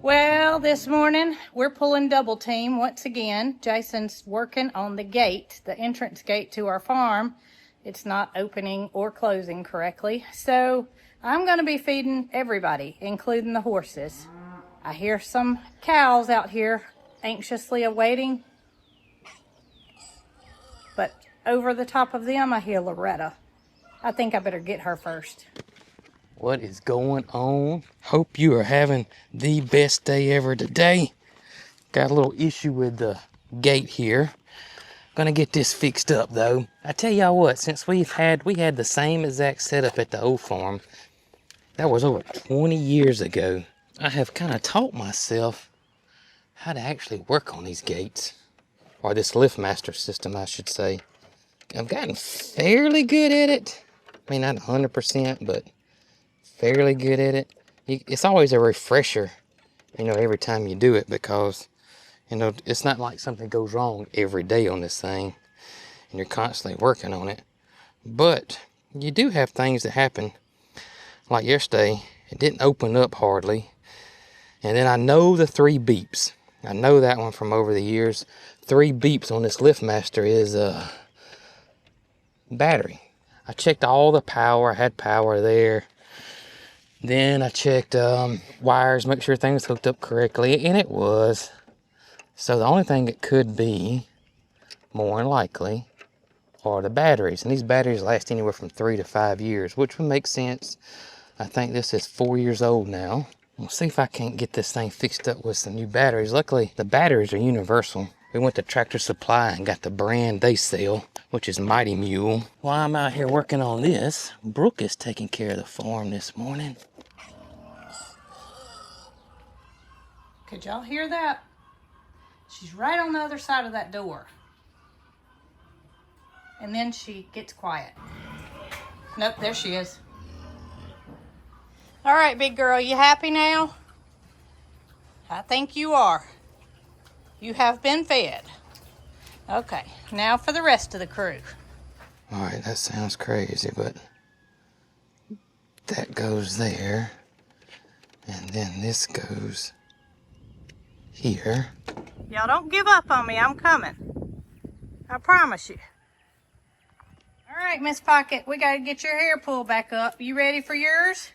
Well, this morning we're pulling double team once again. Jason's working on the gate, the entrance gate to our farm. It's not opening or closing correctly. So I'm going to be feeding everybody, including the horses. I hear some cows out here anxiously awaiting. But over the top of them, I hear Loretta. I think I better get her first. What is going on? Hope you are having the best day ever today. Got a little issue with the gate here. Gonna get this fixed up though. I tell y'all what, since we had the same exact setup at the old farm, that was over 20 years ago. I have kind of taught myself how to actually work on these gates, or this LiftMaster system, I should say. I've gotten fairly good at it. I mean, not 100%, but fairly good at it. It's always a refresher, every time you do it, because, it's not like something goes wrong every day on this thing and you're constantly working on it. But you do have things that happen. Like yesterday, it didn't open up hardly. And then I know the 3 beeps. I know that one from over the years. 3 beeps on this LiftMaster is battery. I checked all the power. I had power there. Then I checked wires, make sure things hooked up correctly, and it was. So the only thing it could be, more than likely, are the batteries. And these batteries last anywhere from 3 to 5 years, which would make sense. I think this is 4 years old now. We'll see if I can't get this thing fixed up with some new batteries. Luckily, the batteries are universal. We went to Tractor Supply and got the brand they sell, which is Mighty Mule. While I'm out here working on this, Brooke is taking care of the farm this morning. Could y'all hear that? She's right on the other side of that door. And then she gets quiet. Nope, there she is. All right, big girl, you happy now? I think you are. You have been fed. Okay, now for the rest of the crew. All right, that sounds crazy, but that goes there. And then this goes here. Y'all don't give up on me. I'm coming. I promise you. All right, Miss Pocket, we got to get your hair pulled back up. You ready for yours?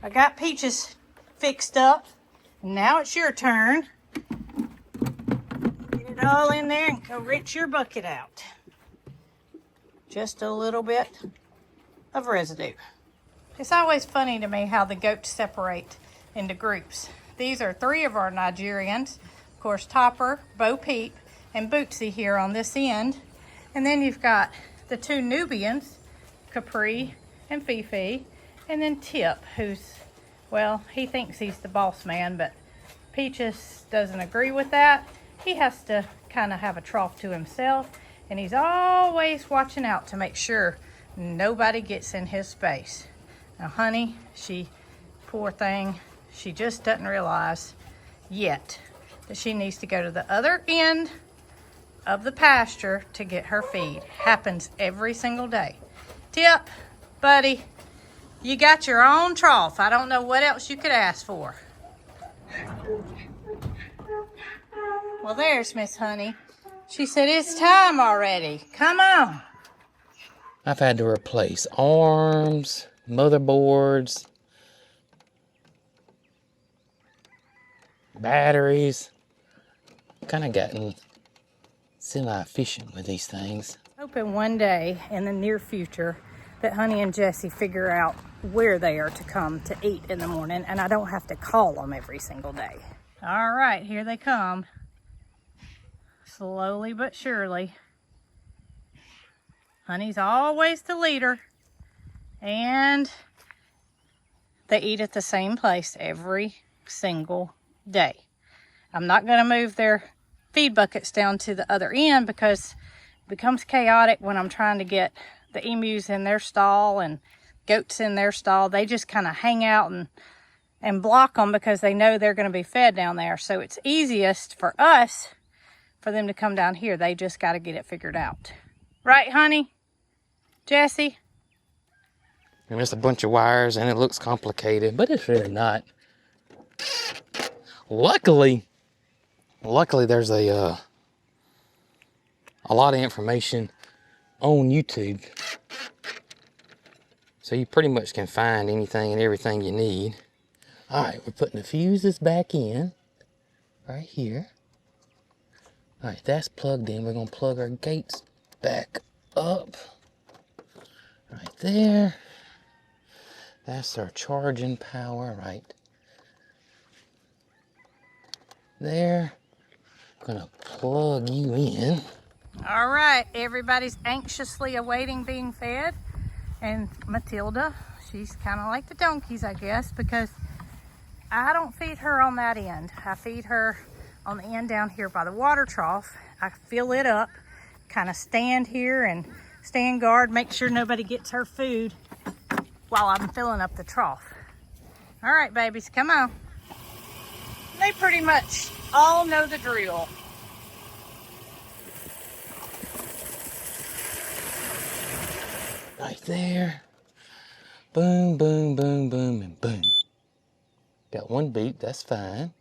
I got Peaches fixed up. Now it's your turn. Get it all in there and go rinse your bucket out. Just a little bit of residue. It's always funny to me how the goats separate into groups. These are 3 of our Nigerians. Of course, Topper, Bo Peep, and Bootsy here on this end. And then you've got the 2 Nubians, Capri and Fifi. And then Tip, who's, well, he thinks he's the boss man, but Peaches doesn't agree with that. He has to kind of have a trough to himself, and he's always watching out to make sure nobody gets in his space. Now, honey, poor thing, she just doesn't realize yet that she needs to go to the other end of the pasture to get her feed. Happens every single day. Tip, buddy, you got your own trough. I don't know what else you could ask for. Well, there's Miss Honey. She said, it's time already. Come on. I've had to replace arms, motherboards, batteries. Kind of gotten semi-efficient with these things. Hoping one day in the near future that Honey and Jesse figure out where they are to come to eat in the morning, and I don't have to call them every single day. All right, here they come. Slowly but surely. Honey's always the leader, and they eat at the same place every single day. I'm not going to move their feed buckets down to the other end because it becomes chaotic when I'm trying to get the emus in their stall and goats in their stall. They just kind of hang out and block them because they know they're going to be fed down there. So it's easiest for us for them to come down here. They just got to get it figured out. Right, honey? Jesse? And there's a bunch of wires and it looks complicated, but it's really not. Luckily there's a lot of information on YouTube. So you pretty much can find anything and everything you need. All right, we're putting the fuses back in right here. All right, that's plugged in. We're gonna plug our gates back up right there. That's our charging power right there. Gonna plug you in. All right, everybody's anxiously awaiting being fed. And Matilda, she's kind of like the donkeys, I guess, because I don't feed her on that end. I feed her on the end down here by the water trough. I fill it up, kind of stand here and stand guard, make sure nobody gets her food while I'm filling up the trough. All right, babies, come on. They pretty much all know the drill. Right there. Boom, boom, boom, boom, and boom. Got one beep, that's fine.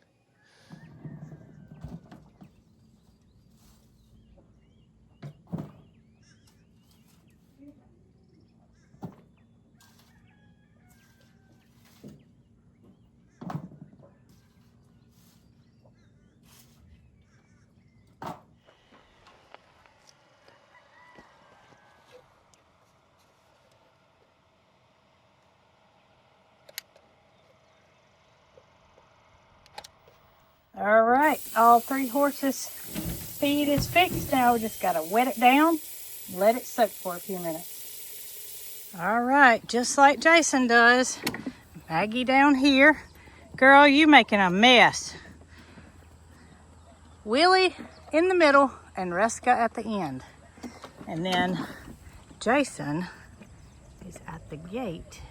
All right, all 3 horses' feed is fixed. Now we just gotta wet it down, let it soak for a few minutes. All right, just like Jason does. Maggie down here. Girl, you making a mess. Willie in the middle and Reska at the end. And then Jason is at the gate.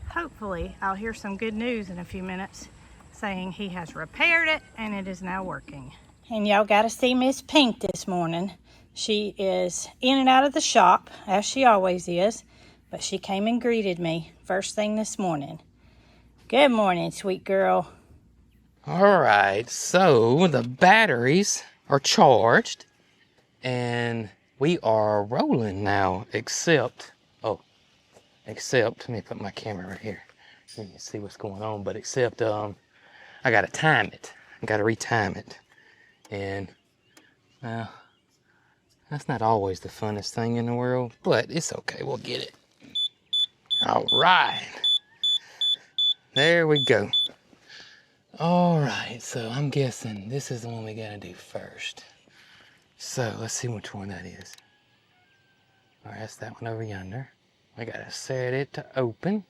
Hopefully, I'll hear some good news in a few minutes saying he has repaired it and it is now working. And y'all got to see Miss Pink this morning. She is in and out of the shop, as she always is, but she came and greeted me first thing this morning. Good morning, sweet girl. All right, so the batteries are charged and we are rolling now, except, let me put my camera right here so you can see what's going on, but except, I gotta time it. I gotta retime it. And, well, that's not always the funnest thing in the world, but it's okay, we'll get it. All right. There we go. All right, so I'm guessing this is the one we gotta do first. So let's see which one that is. All right, that's that one over yonder. I gotta set it to open.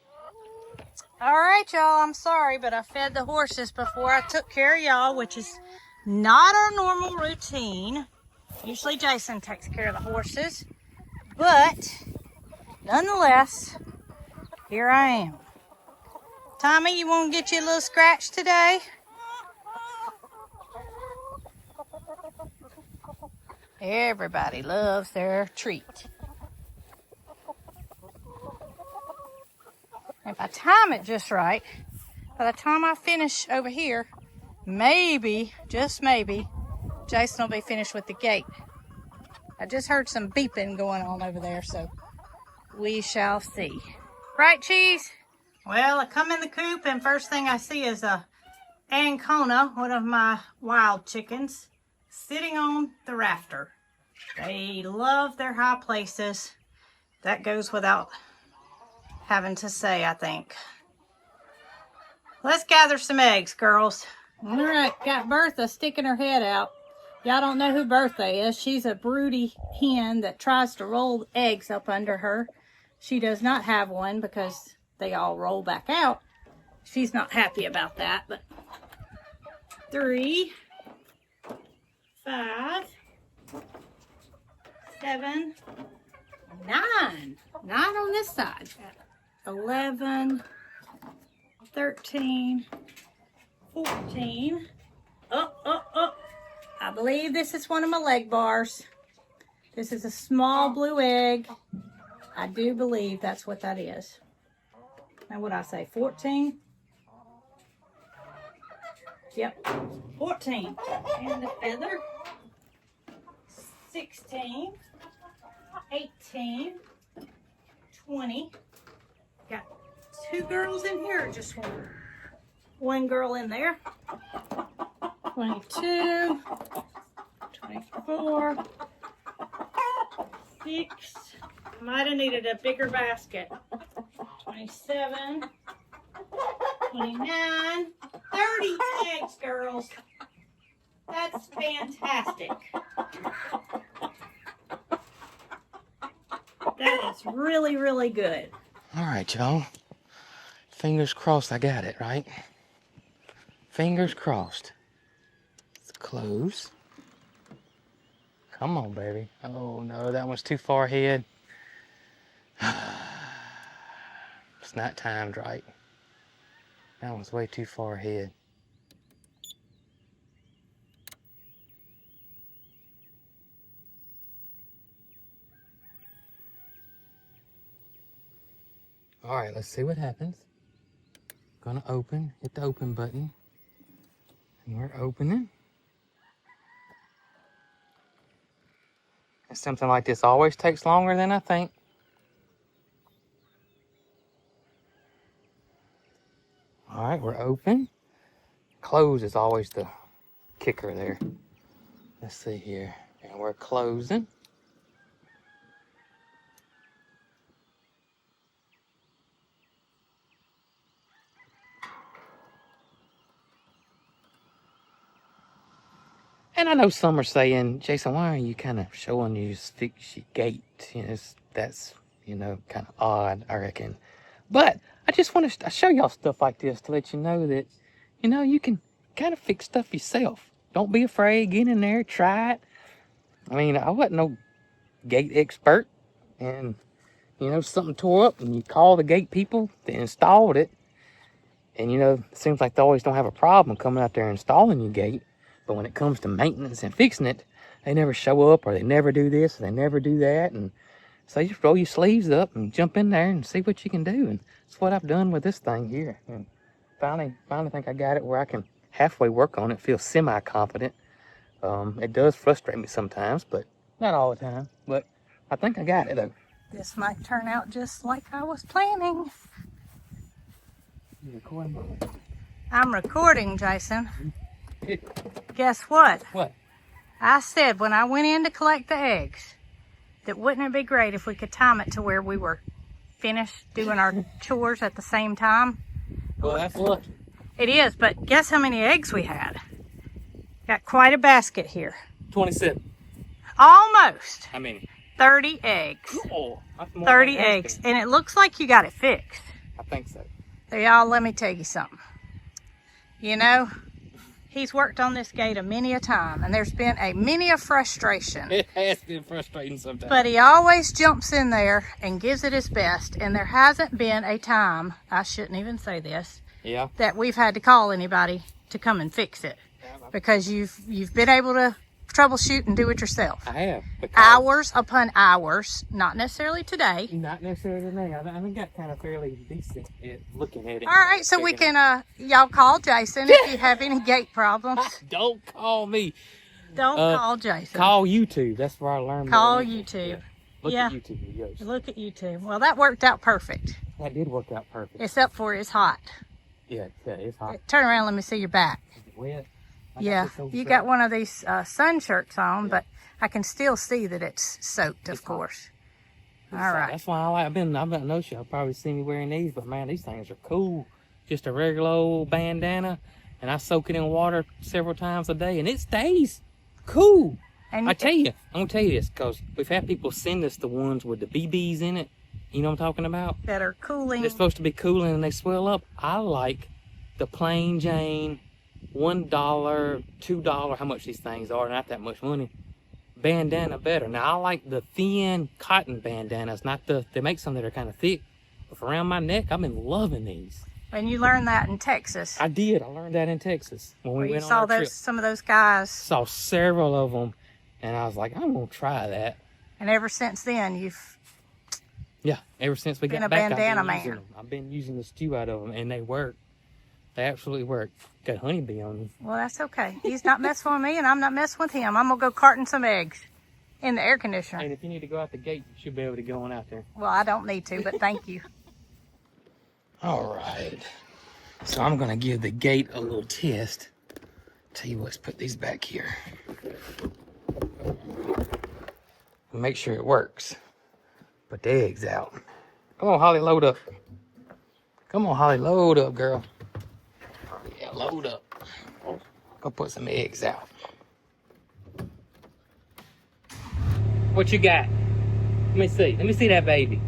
All right, y'all, I'm sorry, but I fed the horses before I took care of y'all, which is not our normal routine. Usually Jason takes care of the horses, but nonetheless, here I am. Tommy, you want to get you a little scratch today? Everybody loves their treat. If I time it just right, by the time I finish over here, maybe, just maybe, Jason will be finished with the gate. I just heard some beeping going on over there, so we shall see. Right, Cheese? Well, I come in the coop and first thing I see is a Ancona, one of my wild chickens, sitting on the rafter. They love their high places. That goes without having to say, I think. Let's gather some eggs, girls. All right, got Bertha sticking her head out. Y'all don't know who Bertha is. She's a broody hen that tries to roll eggs up under her. She does not have one because they all roll back out. She's not happy about that, but 3, 5, 7, 9. 9 on this side. 11, 13, 14. Oh. I believe this is one of my leg bars. This is a small blue egg. I do believe that's what that is. Now, what I say, 14? Yep. 14. And the feather. 16. 18. 20. Got 2 girls in here, or just one? One girl in there. 22. 24. 6. Might have needed a bigger basket. 27. 29. 30 eggs, girls. That's fantastic. That is really, really good. All right, y'all. Fingers crossed I got it, right? Fingers crossed. Let's close. Come on, baby. Oh, no, that one's too far ahead. It's not timed right. That one's way too far ahead. All right, let's see what happens. Gonna open, hit the open button. And we're opening. And something like this always takes longer than I think. All right, we're open. Close is always the kicker there. Let's see here. And we're closing. And I know some are saying, Jason, why are you kind of showing your fix your gate? You know, that's, you know, kind of odd, I reckon. But I just want to show y'all stuff like this to let you know that, you know, you can kind of fix stuff yourself. Don't be afraid. Get in there, try it. I mean, I wasn't no gate expert. And, you know, something tore up and you call the gate people that installed it. And, you know, it seems like they always don't have a problem coming out there installing your gate. But when it comes to maintenance and fixing it, they never show up, or they never do this, or they never do that. And so you just roll your sleeves up and jump in there and see what you can do. And that's what I've done with this thing here. And finally think I got it where I can halfway work on it, feel semi-confident. It does frustrate me sometimes, but not all the time. But I think I got it, though. This might turn out just like I was planning. You recording? I'm recording, Jason. Guess what? What? I said when I went in to collect the eggs that wouldn't it be great if we could time it to where we were finished doing our chores at the same time? Well, that's lucky. It is, but guess how many eggs we had? Got quite a basket here. 27. Almost. How many? 30 eggs. Oh, that's more 30 than I was eggs. thinking. And it looks like you got it fixed. I think so. So y'all, let me tell you something. You know, he's worked on this gate a many a time, and there's been a many a frustration. It has been frustrating sometimes. But he always jumps in there and gives it his best, and there hasn't been a time, I shouldn't even say this, Yeah. that we've had to call anybody to come and fix it. Because you've been able to troubleshoot and do it yourself. I have. Hours upon hours, not necessarily today. Not necessarily today. I think got kind of fairly decent at looking at it. All right, so we can, y'all call Jason if you have any gate problems. Don't call me. Don't call Jason. Call YouTube. That's where I learned. Call more. YouTube. Look Yeah. at YouTube videos. Look at YouTube. Well, that worked out perfect. That did work out perfect. Except for it's hot. Yeah, it's hot. Turn around, let me see your back. Is it wet? Yeah, you got one of these sun shirts on, but I can still see that it's soaked, of course. All right. That's why I know y'all probably see me wearing these, but man, these things are cool. Just a regular old bandana, and I soak it in water several times a day, and it stays cool. And I'm gonna tell you this, because we've had people send us the ones with the BBs in it. You know what I'm talking about? that are cooling. They're supposed to be cooling and they swell up. I like the plain Jane $1, $2, how much these things are, not that much money, bandana better. Now I like the thin cotton bandanas, not they make some that are kind of thick, but for around my neck, I've been loving these. And you learned that in Texas. I did. I learned that in Texas when we Where you went on saw our trip. some of those guys. Saw several of them, and I was like, I'm gonna try that. And ever since then, Yeah, ever since we Been got a back, bandana I've been using man. them. I've been using the stew out of them, and they work They absolutely work. Got honeybee on them. Well, that's okay. He's not messing with me, and I'm not messing with him. I'm gonna go carting some eggs in the air conditioner. And if you need to go out the gate, you should be able to go on out there. Well, I don't need to, but thank you. All right. So I'm gonna give the gate a little test. Tell you what, let's put these back here. Make sure it works. Put the eggs out. Come on, Holly, load up. Come on, Holly, load up, girl. Yeah, load up. Go put some eggs out. What you got? Let me see. Let me see that baby.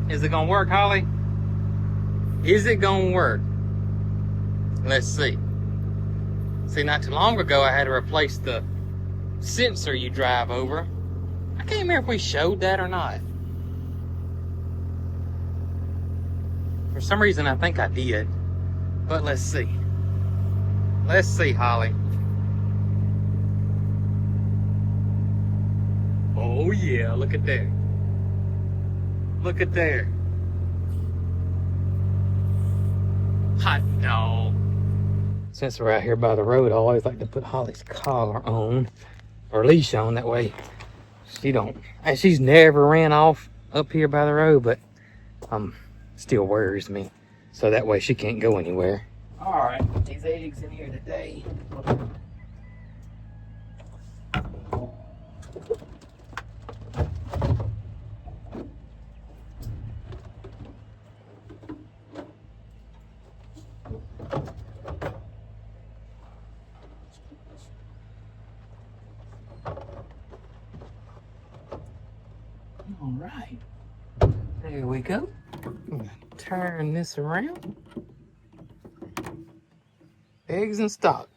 Is it gonna work, Holly? Is it gonna work? Let's see. See, not too long ago, I had to replace the sensor you drive over. I can't remember if we showed that or not. For some reason, I think I did. But let's see. Let's see, Holly. Oh, yeah, look at there. Look at there. Hot dog. Since we're out here by the road, I always like to put Holly's collar on, or leash on, that way she don't, and she's never ran off up here by the road, but still worries me, so that way she can't go anywhere. All right, put these eggs in here today. All right, there we go. I'm gonna turn this around. Eggs in stock.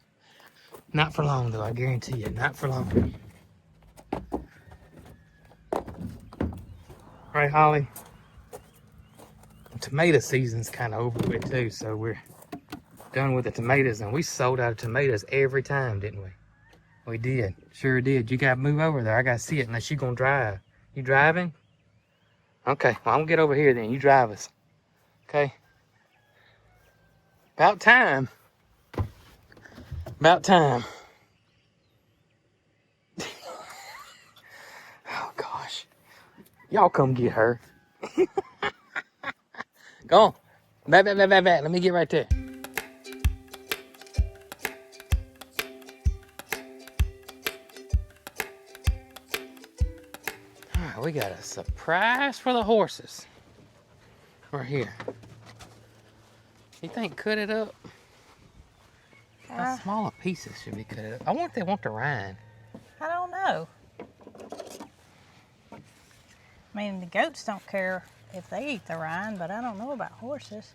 Not for long though, I guarantee you, not for long. All right, Holly. Tomato season's kind of over with too, so we're done with the tomatoes, and we sold out of tomatoes every time, didn't we? We did, sure did. You gotta move over there. I gotta see it unless you're gonna drive. You driving? Okay, well, I'm gonna get over here then. You drive us. Okay. About time. About time. Oh gosh. Y'all come get her. Go on. Back. Let me get right there. Alright, we got a surprise for the horses. Right here. You think cut it up? Smaller pieces should be cut up. I wonder if they want the rind. I don't know. I mean, the goats don't care if they eat the rind, but I don't know about horses.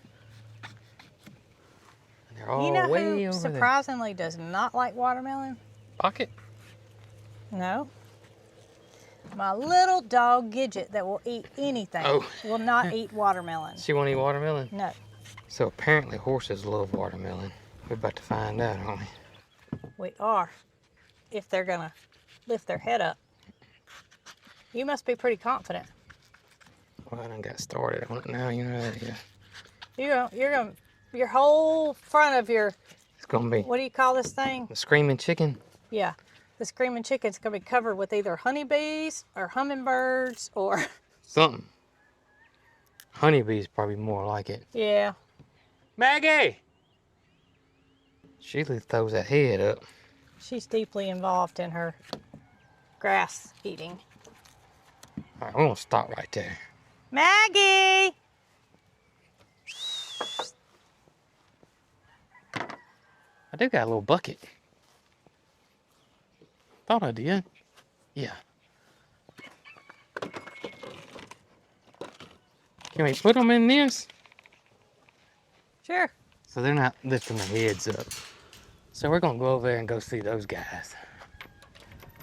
They're all you know way who over surprisingly does not like watermelon? Pocket? No. My little dog Gidget that will eat anything will not eat watermelon. She won't eat watermelon? No. So apparently horses love watermelon. We're about to find out, aren't we? We are. If they're gonna lift their head up. You must be pretty confident. Well, I done got started on it now, you know that, yeah. Your whole front of your, It's gonna be what do you call this thing? the screaming chicken. Yeah. The screaming chicken's gonna be covered with either honeybees or hummingbirds or Something. Honeybees probably more like it. yeah. Maggie! She throws that head up. She's deeply involved in her grass eating. All right, we're gonna stop right there. Maggie! I do got a little bucket. Thought I did. Yeah. Can we put them in this? Sure. So they're not lifting their heads up. So we're gonna go over there and go see those guys.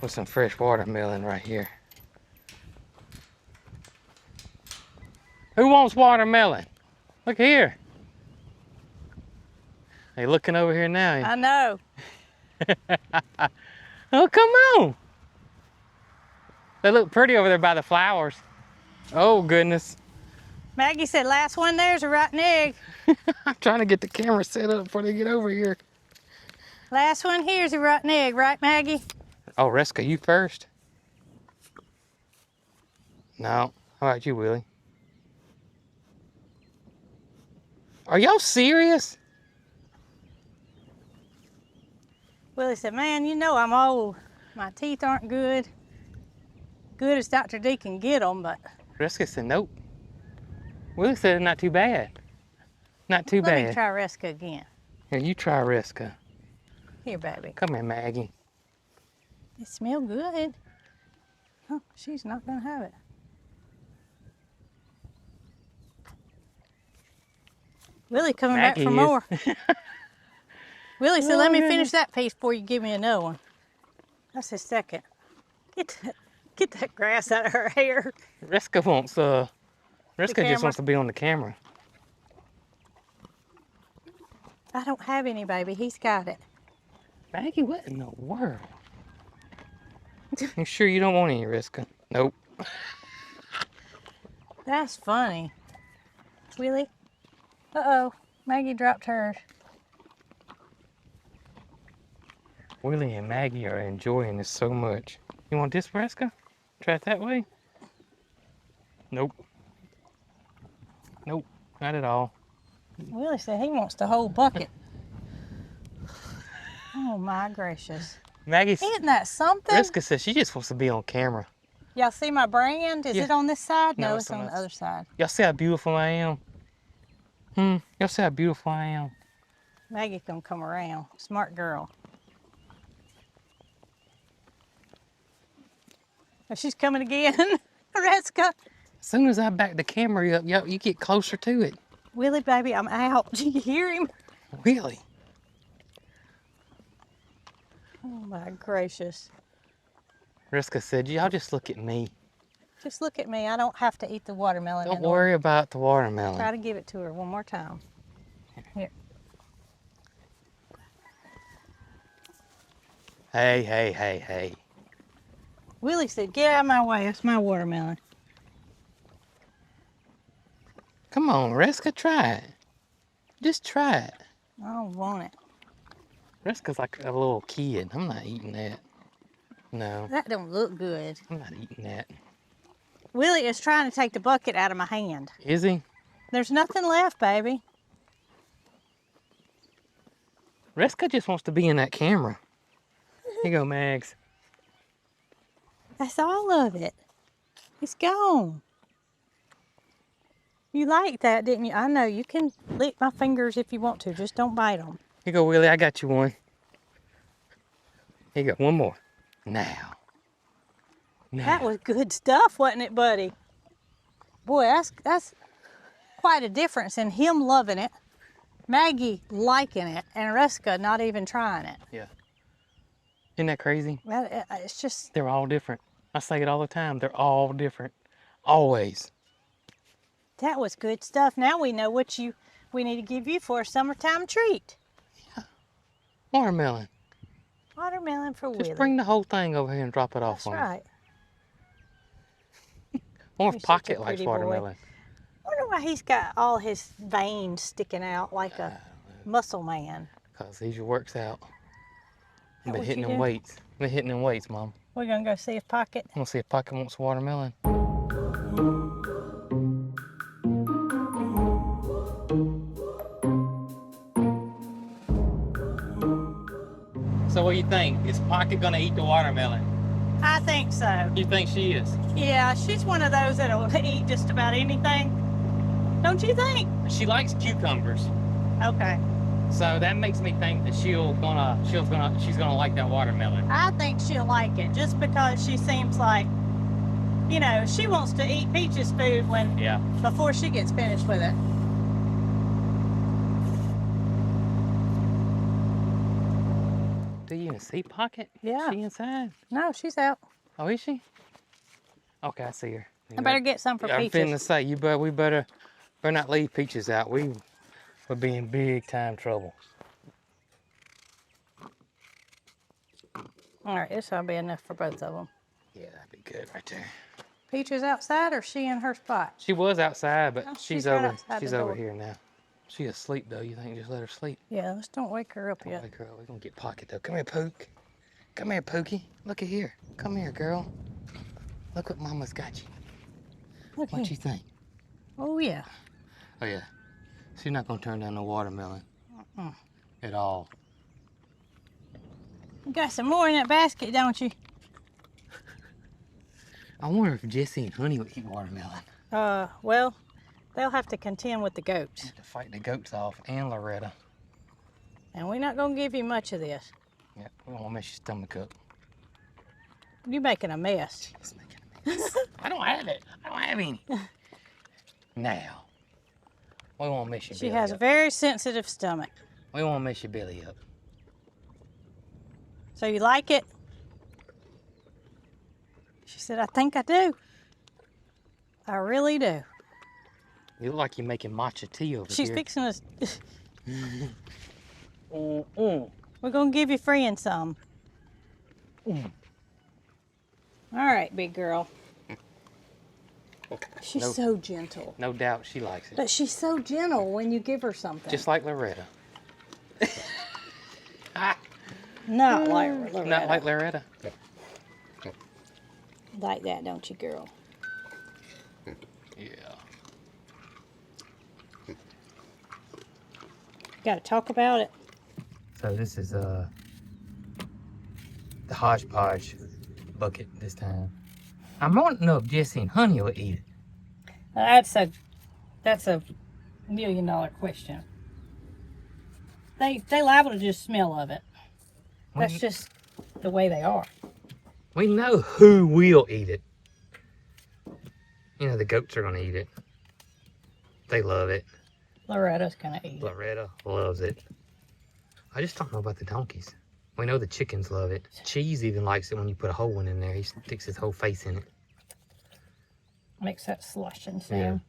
With some fresh watermelon right here. Who wants watermelon? Look here. They looking over here now. I know. Oh, come on. They look pretty over there by the flowers. Oh, goodness. Maggie said last one there's a rotten egg. I'm trying to get the camera set up before they get over here. Last one here's a rotten egg, right, Maggie? Oh, Reska, you first? No. How about you, Willie? Are y'all serious? Willie said, man, you know I'm old. My teeth aren't good. Good as Dr. D can get them, but... Reska said nope. Willie said it's not too bad. Not too Let me bad. try Reska again. Here, you try Reska. Here, baby. Come here, Maggie. It smells good. Oh, she's not gonna have it. Willie coming back Maggie for is. more. Willie said, Oh, let me goodness. finish that piece before you give me another one. That's his second. Get that grass out of her hair. Reska wants, Reska just camera? wants to be on the camera. I don't have any, baby. He's got it. Maggie, what in the world? You sure you don't want any, Reska? Nope. That's funny. Willie? Uh-oh. Maggie dropped hers. Willie and Maggie are enjoying this so much. You want this, Reska? Try it that way? Nope. Nope, not at all. Willie said he wants the whole bucket. Oh, my gracious. Maggie's, Isn't that something? Reska says she just wants to be on camera. Y'all see my brand? Is Yeah. it on this side? No, No, it's it's on on the this. other side. Y'all see how beautiful I am? Y'all see how beautiful I am? Maggie's gonna come around. Smart girl. Oh, she's coming again. Reska. As soon as I back the camera up, you get closer to it. Willie, baby, I'm out. Do you hear him? Really? Oh, my gracious. Reska said, y'all just look at me. Just look at me. I don't have to eat the watermelon. Don't in order- worry about the watermelon. Try to give it to her one more time. Here. Hey, hey, hey, hey. Willie said, get out of my way. That's my watermelon. Come on, Reska, try it. Just try it. I don't want it. Reska's like a little kid. I'm not eating that. No, That don't look good. I'm not eating that. Willie is trying to take the bucket out of my hand. Is he? There's nothing left, baby. Reska just wants to be in that camera. Here you go, Mags. That's all of it. It's gone. You liked that, didn't you? I know. You can lick my fingers if you want to. Just don't bite them. Here you go, Willie. I got you one. Here you go. One more. Now. That was good stuff, wasn't it, buddy? Boy, that's quite a difference in him loving it, Maggie liking it, and Reska not even trying it. Yeah. Isn't that crazy? It's just... They're all different. I say it all the time. They're all different. Always. That was good stuff. Now we know what we need to give you for a summertime treat. Watermelon. Watermelon for Willie. Just bring the whole thing over here and drop it off That's on right. More You're such a pocket likes pretty boy. watermelon. I wonder why he's got all his veins sticking out like a muscle man. Because he just works out. I've been what hitting you them do? weights. Been hitting them weights, Mom. We're gonna go see if Pocket. I'm gonna see if Pocket wants watermelon. So what do you think? Is Pocket gonna eat the watermelon? I think so. You think she is? Yeah, she's one of those that'll eat just about anything. Don't you think? She likes cucumbers. Okay. So that makes me think that she's gonna like that watermelon. I think she'll like it just because she seems like, you know, she wants to eat Peach's food before she gets finished with it. Do you even see Pocket? Yeah. Is she inside? No, she's out. Oh, is she? Okay, I see her. I better get some for I'm Peaches. finna say we better not leave Peaches out. We would be in big time trouble. All right, this will be enough for both of them. Yeah, that'd be good right there. Peach is outside, or she in her spot? She was outside, but Oh, she's right over. outside She's the over door. here now. She asleep though. You think just let her sleep? Yeah, let's don't wake her up Don't yet. wake her up. We're gonna get Pocket though. Come here, Pook. Come here, Pookie. Look at here. Come here, girl. Look what Mama's got you. Look What here. you think? Oh yeah. Oh yeah. She's not gonna turn down the watermelon at all. You got some more in that basket, don't you? I wonder if Jesse and Honey would eat watermelon. Well, they'll have to contend with the goats. Have to fight the goats off and Loretta. And we're not gonna give you much of this. Yeah, we don't want to mess your stomach up. You're making a mess. She's making a mess. I don't have it. I don't have any. Now, we won't mess your She belly has up. a very sensitive stomach. We won't mess your belly up. So you like it? She said, I think I do. I really do. You look like you're making matcha tea over She's here. fixing us. We're gonna give you friend some. All right, big girl. She's so gentle. No doubt she likes it. But she's so gentle when you give her something. Just like Loretta. Not like Loretta. Not like Loretta. Like that, don't you, girl? Yeah. Got to talk about it. So this is the hodgepodge bucket this time. I'm wanting to know if Jesse and Honey will eat it. That's a $1 million question. They liable to just smell of it. That's just the way they are. We know who will eat it. You know, the goats are going to eat it. They love it. Loretta's gonna eat it. Loretta loves it. I just don't know about the donkeys. We know the chickens love it. Cheese even likes it when you put a whole one in there. He sticks his whole face in it. Makes that slushing Yeah. sound.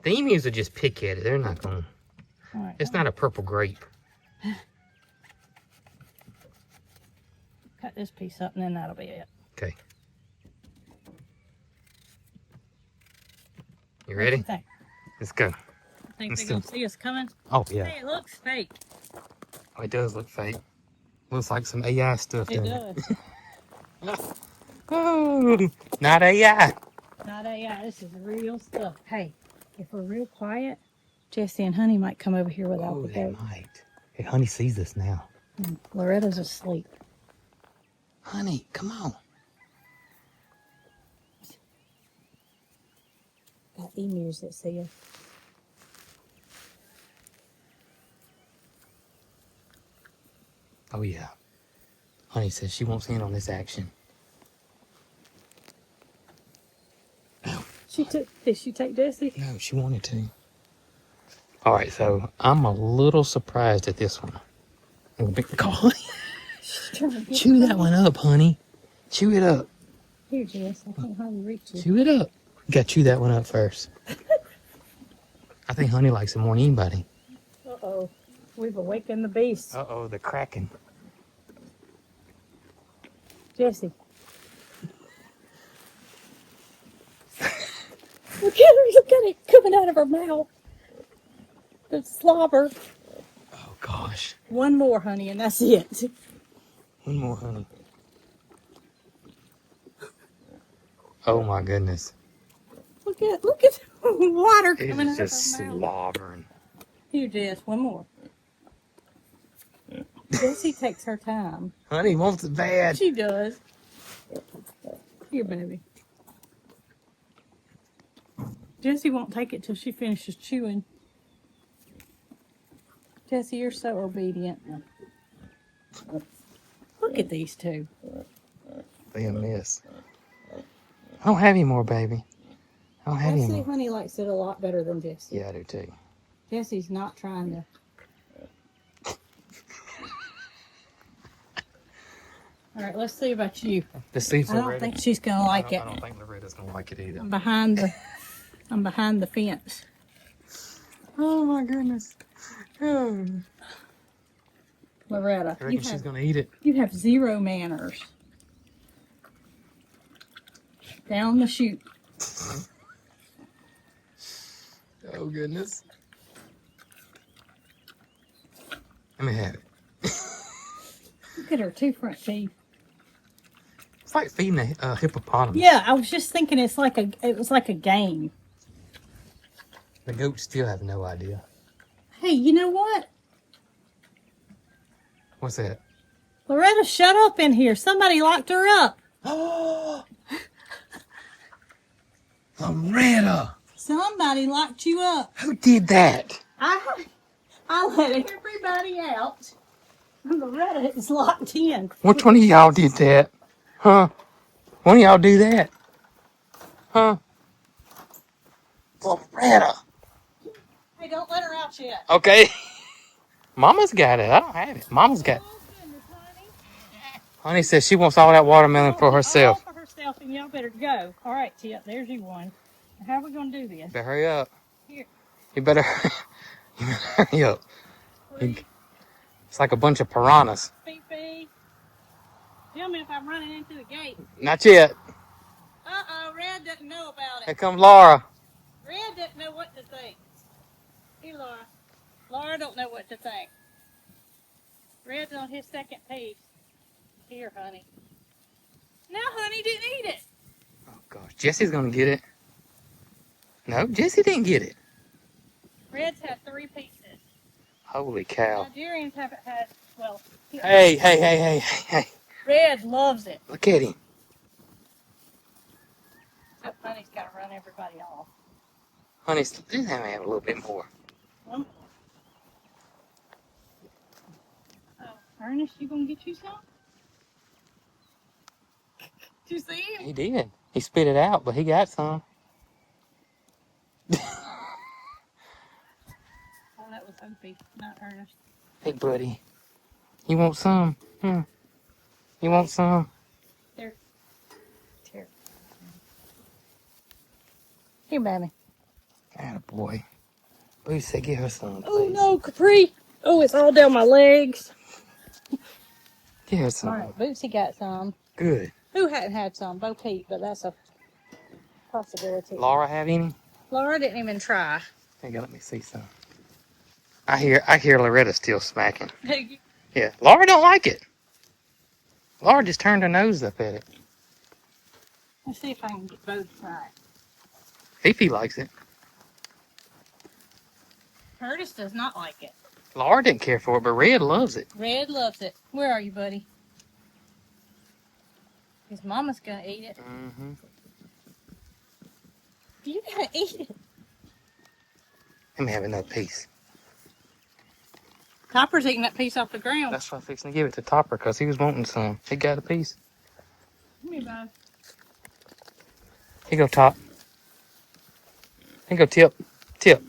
The emus will just pick at it. They're not going to. All right, It's not a purple grape. cut this piece up and then that'll be it. Okay. You What ready? you think? Let's go. Think Let's they're gonna do see us coming? Oh, yeah. Hey, it looks fake. Oh, it does look fake. Looks like some AI stuff. It doesn't does. Oh, not AI. Not AI. This is real stuff. Hey, if we're real quiet, Jesse and Honey might come over here without Oh, the they goat. might. Hey, Honey sees us now. Loretta's asleep. Honey, come on. Got emus that see us. Oh, yeah. Honey says she wants in on this action. Did she take Jesse? No, she wanted to. All right, so I'm a little surprised at this one. I'm gonna call Honey. Chew that one up, Honey. Chew it up. Here, Jess. I can't hardly reach you. Chew it up. You gotta chew that one up first. I think Honey likes it more than anybody. Uh-oh. We've awakened the beast. Uh-oh, the Kraken. Jesse. Look at it coming out of her mouth. The slobber. Oh, gosh. One more, honey, and that's it. One more, Honey. Oh, my goodness. Look at water It coming is out of just her mouth. slobbering. Here, Jess, one more. Jessie takes her time. Honey wants it bad. She does. Here, baby. Jessie won't take it till she finishes chewing. Jessie, you're so obedient. Look at these two. They a mess. I don't have any more, baby. I don't have I any see more. Honey likes it a lot better than Jessie. Yeah, I do too. Jessie's not trying to. All right, let's see about you. Let's see if I don't Loretta- think she's gonna like it. I don't think Loretta's gonna like it either. I'm behind the fence. Oh my goodness. Oh. Loretta, I reckon she's gonna eat it. you have zero manners. Down the chute. Oh, goodness. Let me have it. Look at her 2 front teeth. It's like feeding a hippopotamus. Yeah, I was just thinking it was like a game. The goats still have no idea. Hey, you know what? What's that? Loretta, shut up in here. Somebody locked her up. Oh, Loretta! Somebody locked you up. Who did that? I let everybody out. Loretta is locked in. Which one of y'all did that? Huh? One of y'all do that? Huh? Loretta! Hey, don't let her out yet. Okay. Mama's got it. I don't have it. Mama's got it. Oh, goodness, honey. Honey says she wants all that watermelon for herself. All for herself, and y'all better go. All right, Tip, there's you one. How are we going to do this? Better hurry up. Here. You better, you better hurry up. It's like a bunch of piranhas. Fifi. Tell me if I'm running into the gate. Not yet. Uh-oh, Red doesn't know about Here it. comes Laura. Red doesn't know what to think. Here, Laura. Laura don't know what to think. Red's on his second piece. Here, honey. No, honey didn't eat it. Oh gosh, Jesse's gonna get it. No, Jesse didn't get it. Red's had 3 pieces. Holy cow. Nigerians haven't had, well. Hey. Red loves it. Look at him. Oh, honey's got to run everybody off. Honey, just have a little bit more. Oh, Ernest, you gonna get you some? Did you see him? He did. He spit it out, but he got some. Oh, that was Opie, not Ernest. Hey, buddy. You want some? You want some? There. Here. Here, baby. Attaboy. Booty said give her some, please. Oh, no, Capri. Oh, it's all down my legs. Give her some. All right, Bootsy got some. Good. Who hadn't had some? Bo Peep, but that's a possibility. Laura have any? Laura didn't even try. Hang on, let me see some. I hear Loretta still smacking. Yeah, Laura don't like it. Laura just turned her nose up at it. Let's see if I can get both right. Fifi likes it. Curtis does not like it. Laura didn't care for it, but Red loves it. Red loves it. Where are you, buddy? His mama's gonna eat it. Mm-hmm. You gotta eat it. Let me have another piece. Topper's eating that piece off the ground. That's why I'm fixing to give it to Topper, because he was wanting some. He got a piece. Come here, bud. Here you go, Top. Here you go, Tip. Tip.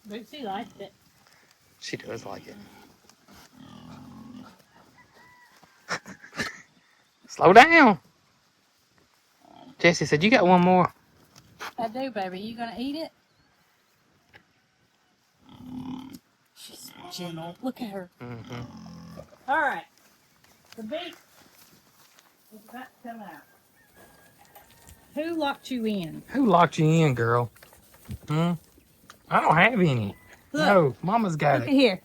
Bootsy likes it. She does like it. Slow down. Jesse said, you got one more. I do, baby. You gonna eat it? She's gentle. Look at her. Mm-hmm. All right. The beef is about to come out. Who locked you in? Who locked you in, girl? I don't have any. Look. No, Mama's got Look it. at here.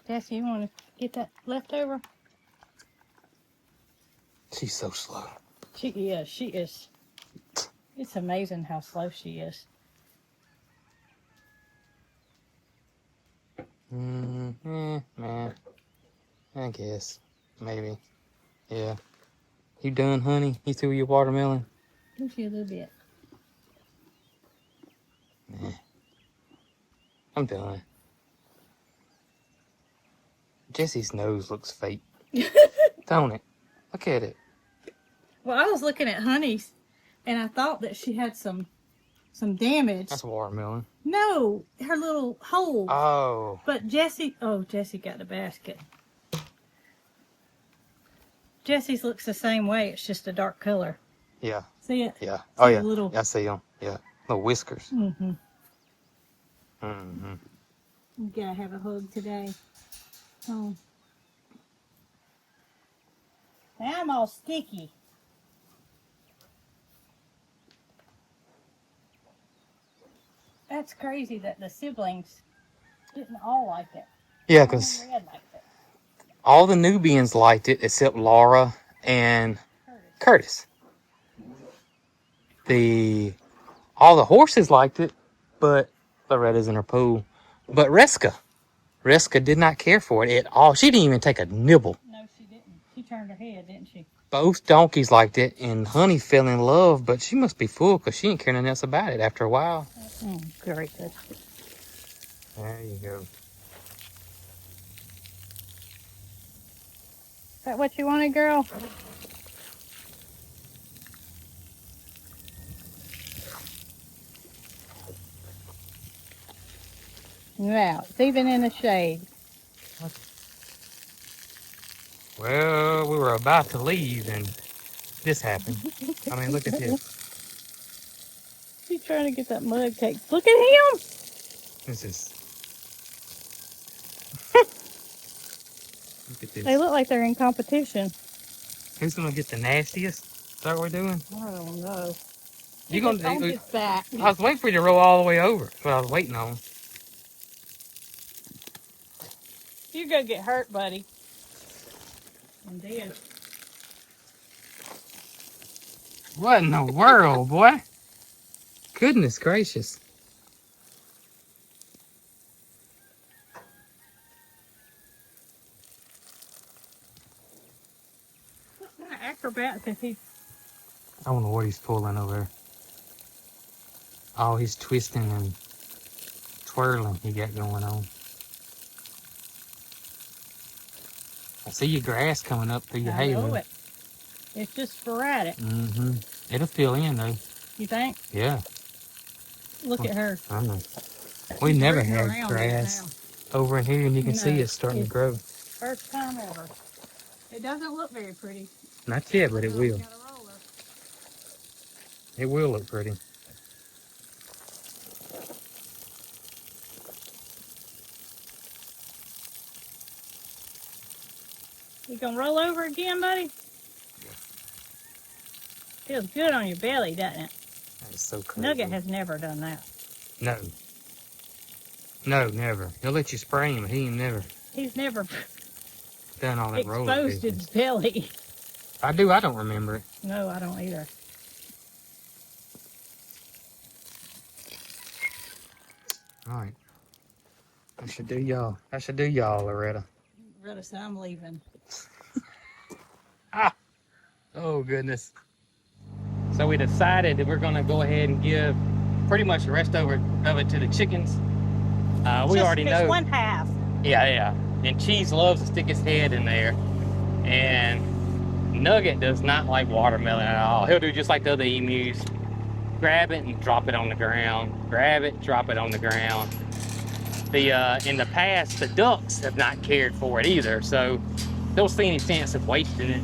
Jesse, you want to get that leftover? She's so slow. She is. It's amazing how slow she is. Man. I guess. Maybe. Yeah. You done, honey? You threw your watermelon? Give you a little bit. Nah. I'm done. Jesse's nose looks fake. Don't it? Look at it. Well, I was looking at Honey's, and I thought that she had some damage. That's watermelon. No, her little hole. Oh. But Jesse got the basket. Jesse's looks the same way. It's just a dark color. Yeah. See it? Yeah. See Oh the yeah. little. Yeah, I see them. Yeah. Little whiskers. Mm-hmm. Mm-hmm. You gotta have a hug today. Oh. Now I'm all sticky. That's crazy that the siblings didn't all like it. Yeah, Only because Red liked it. all the Nubians liked it except Laura and Curtis. All the horses liked it, but Loretta's in her pool. But Reska did not care for it at all. She didn't even take a nibble. No, she didn't. She turned her head, didn't she? Both donkeys liked it, and Honey fell in love, but she must be full because she didn't care nothing else about it after a while. Very good. There you go. Is that what you wanted, girl? Yeah, it's even in the shade. Well, we were about to leave, and this happened. I mean, look at this. He's trying to get that mud cake. Look at him! This is. Look at They this. look like they're in competition. Who's gonna get the nastiest? Is that what we're doing? I don't know. You gonna? On his back. I was waiting for you to roll all the way over. That's what I was waiting on. You're gonna get hurt, buddy. And then. What in the world, boy? Goodness gracious. Acrobats if he. I don't know what he's pulling over there. Oh, he's twisting and twirling he got going on. I see your grass coming up through your hay. I know it. It's just sporadic. Mm-hmm. It'll fill in though. You think? Yeah. Look at her. I know. We never had Around grass over in here, and you can see it's starting to grow. First time ever. It doesn't look very pretty. Not yet, but it will. Got a roller. It will look pretty. You gonna roll over again, buddy? Yeah. Feels good on your belly, doesn't it? That is so crazy. Nugget has never done that. No. No, never. He'll let you spray him. He ain't never He's never done all that roller exposed business. his belly. I do. I don't remember it. No, I don't either. All right. I should do y'all. I should do y'all, Loretta. Loretta said I'm leaving. Ah. Oh, goodness. So we decided that we're going to go ahead and give pretty much the rest of it to the chickens. We already know. Just one half. Yeah, yeah. And Cheese loves to stick his head in there. And Nugget does not like watermelon at all. He'll do just like the other emus. Grab it and drop it on the ground. Grab it, drop it on the ground. In the past, the ducks have not cared for it either, so don't see any sense of wasting it.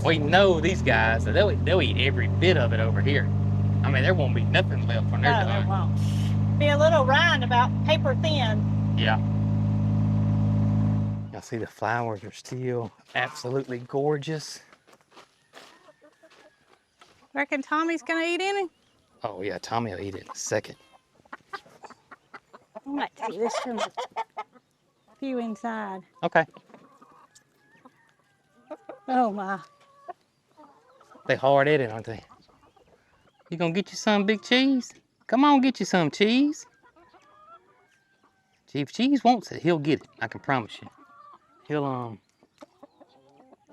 We know these guys, so they'll eat every bit of it over here. I mean, there won't be nothing left when they're done. There won't. Be a little rind about paper thin. Yeah. Y'all see the flowers are still absolutely gorgeous. Reckon Tommy's gonna eat any? Oh yeah, Tommy will eat it in a second. I might take this from a few inside. Okay. Oh my. They hard-headed, aren't they? You gonna get you some, Big Cheese? Come on, get you some, Cheese. If Cheese wants it, he'll get it. I can promise you.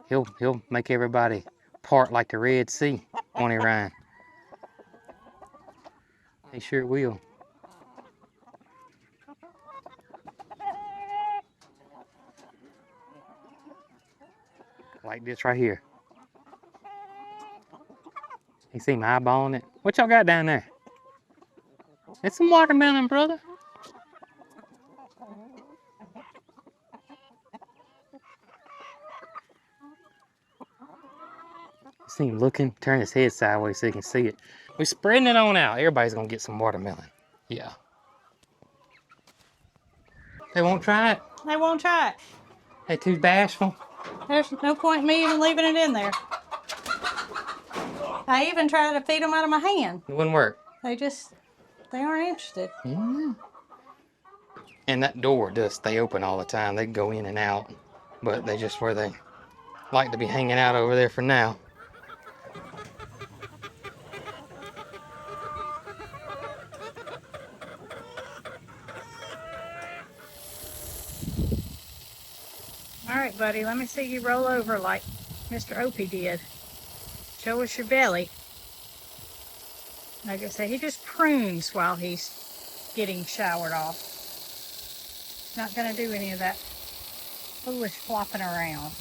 He'll make everybody part like the Red Sea, won't he, Ryan? He sure will. Like this right here. You see him eyeballing it? What y'all got down there? It's some watermelon, brother. See him looking? Turn his head sideways so he can see it. We're spreading it on out. Everybody's gonna get some watermelon. Yeah. They won't try it? They won't try it. They too bashful? There's no point in me even leaving it in there. I even tried to feed them out of my hand. It wouldn't work. They aren't interested. Yeah. And that door does stay open all the time. They go in and out, but they just where they like to be hanging out over there for now. All right, buddy, let me see you roll over like Mr. Opie did. Show us your belly. Like I said, he just prunes while he's getting showered off. Not gonna do any of that foolish flopping around.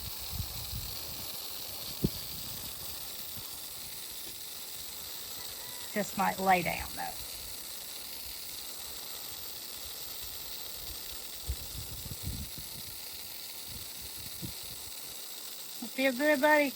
Just might lay down though. Feel good, buddy?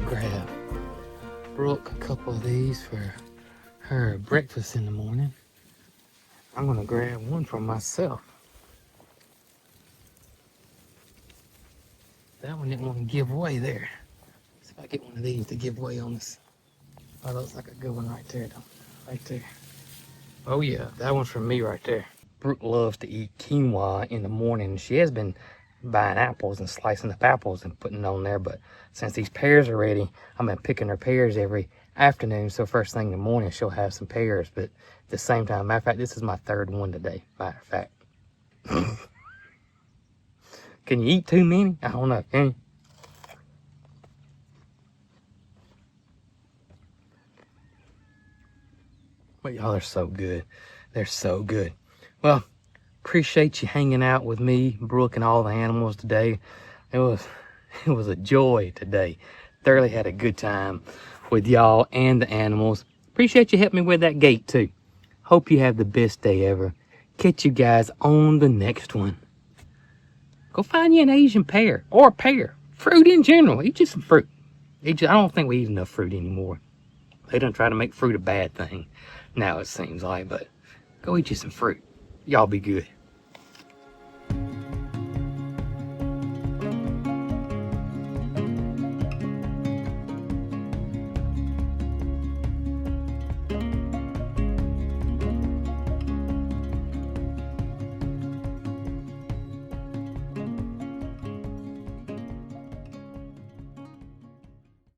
Grab Brooke a couple of these for her breakfast in the morning. I'm gonna grab one for myself. That one didn't want to give away there. See if I get one of these to give away on this. Oh, looks like a good one right there though. Right there. Oh yeah, that one's from me right there. Brooke loves to eat quinoa in the morning. She has been buying apples and slicing up apples and putting it on there, but since these pears are ready, I've been picking her pears every afternoon, so first thing in the morning she'll have some pears. But at the same time, matter of fact, this is my third one today, matter of fact. Can you eat too many? I don't know, can you? But y'all are so good. They're so good. Well, appreciate you hanging out with me, Brooke, and all the animals today. It was a joy today. Thoroughly had a good time with y'all and the animals. Appreciate you helping me with that gate too. Hope you have the best day ever. Catch you guys on the next one. Go find you an Asian pear or a pear. Fruit in general. Eat you some fruit. I don't think we eat enough fruit anymore. They don't try to make fruit a bad thing now, it seems like, but go eat you some fruit. Y'all be good.